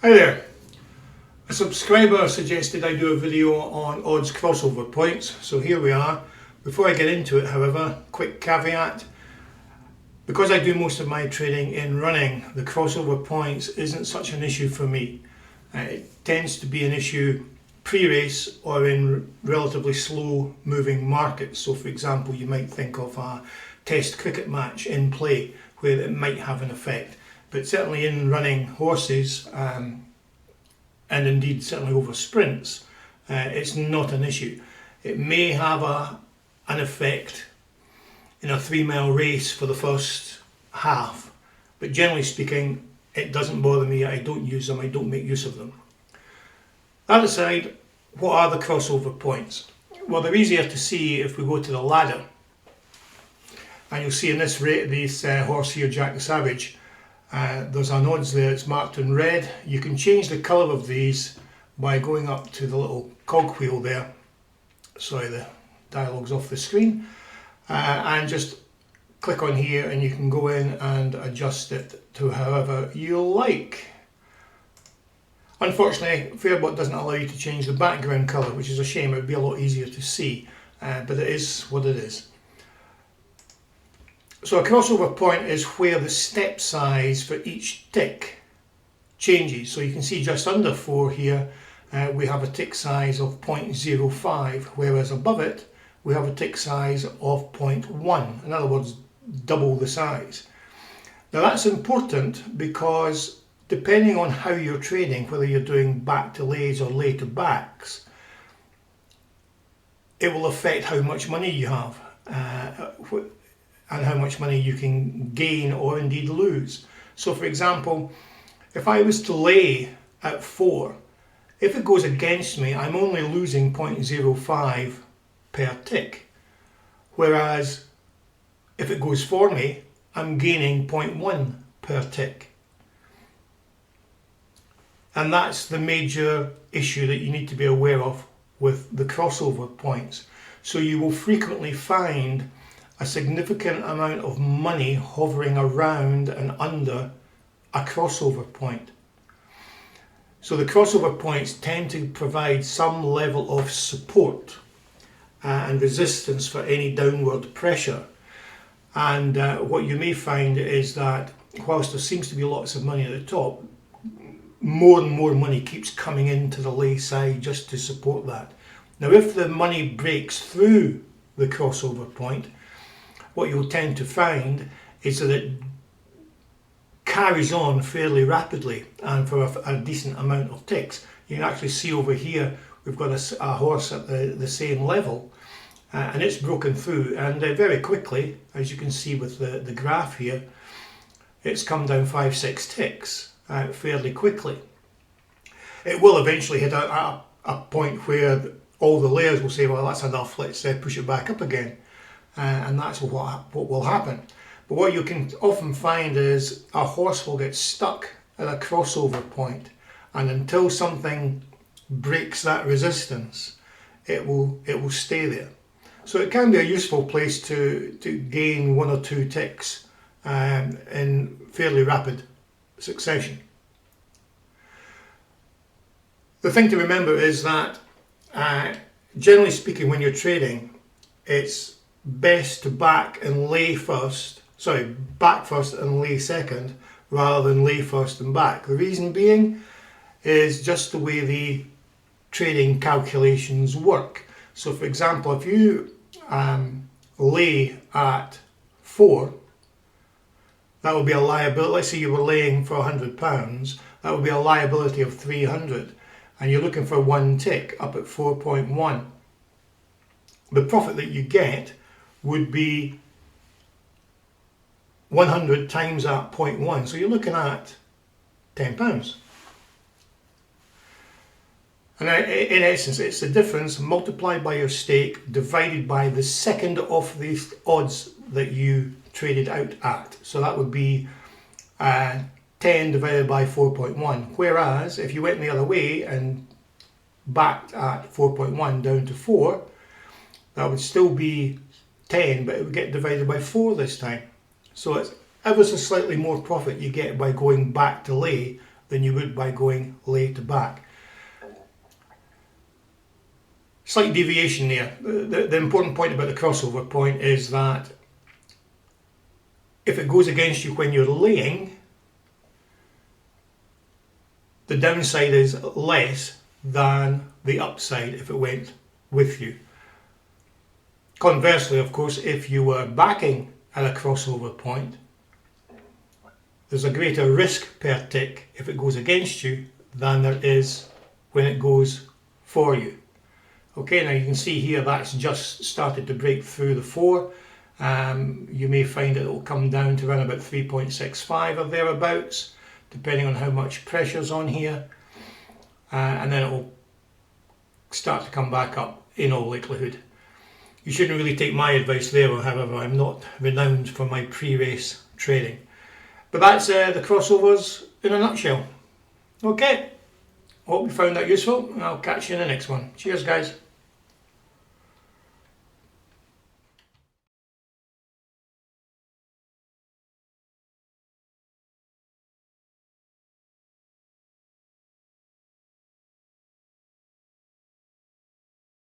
Hi there. A subscriber suggested I do a video on odds crossover points, so here we are. Before I get into it, however, quick caveat. Because I do most of my trading in running, the crossover points isn't such an issue for me. It tends to be an issue pre-race or in relatively slow moving markets. So for example, you might think of a test cricket match in play where it might have an effect. But certainly in running horses, and indeed certainly over sprints, it's not an issue. It may have an effect in a 3-mile race for the first half, but generally speaking it doesn't bother me. I don't use them, I don't make use of them. That aside, what are the crossover points? Well, they're easier to see if we go to the ladder, and you'll see in this horse here, Jack the Savage, there's an odds there, it's marked in red. You can change the colour of these by going up to the little cogwheel there. Sorry, the dialogue's off the screen. And just click on here and you can go in and adjust it to however you like. Unfortunately, Fairbot doesn't allow you to change the background colour, which is a shame. It would be a lot easier to see, but it is what it is. So a crossover point is where the step size for each tick changes. So you can see just under 4 here, we have a tick size of 0.05, whereas above it we have a tick size of 0.1. In other words, double the size. Now that's important because depending on how you're trading, whether you're doing back to lays or lay to backs, it will affect how much money you have. And how much money you can gain or indeed lose. So for example, if I was to lay at 4, if it goes against me, I'm only losing 0.05 per tick. Whereas if it goes for me, I'm gaining 0.1 per tick. And that's the major issue that you need to be aware of with the crossover points. So you will frequently find a significant amount of money hovering around and under a crossover point. So the crossover points tend to provide some level of support and resistance for any downward pressure. And what you may find is that whilst there seems to be lots of money at the top, more and more money keeps coming into the lay side just to support that. Now if the money breaks through the crossover point, what you'll tend to find is that it carries on fairly rapidly and for a decent amount of ticks. You can actually see over here we've got a horse at the same level, and it's broken through, and very quickly, as you can see with the graph here, it's come down 5-6 ticks fairly quickly. It will eventually hit a point where all the layers will say, well, that's enough, let's push it back up again. And that's what will happen. But what you can often find is a horse will get stuck at a crossover point, and until something breaks that resistance, it will stay there. So it can be a useful place to gain 1 or 2 ticks in fairly rapid succession. The thing to remember is that generally speaking, when you're trading, it's best to back first and lay second, rather than lay first and back. The reason being is just the way the trading calculations work. So for example, if you lay at 4, that would be a liability. Let's say you were laying for £100, that would be a liability of 300, and you're looking for 1 tick up at 4.1. The profit that you get would be 100 times that 0.1, so you're looking at £10. And in essence, it's the difference multiplied by your stake divided by the second of the odds that you traded out at. So that would be 10 divided by 4.1. Whereas if you went the other way and backed at 4.1 down to 4, that would still be 10, but it would get divided by 4 this time. So it's ever so slightly more profit you get by going back to lay than you would by going lay to back. Slight deviation there. The important point about the crossover point is that if it goes against you when you're laying, the downside is less than the upside if it went with you. Conversely, of course, if you were backing at a crossover point, there's a greater risk per tick if it goes against you than there is when it goes for you. Okay, now you can see here that's just started to break through the 4. You may find it will come down to around about 3.65 or thereabouts, depending on how much pressure's on here, and then it will start to come back up in all likelihood. You shouldn't really take my advice there, however, I'm not renowned for my pre-race trading. But that's the crossovers in a nutshell. Okay, hope you found that useful, and I'll catch you in the next one. Cheers guys.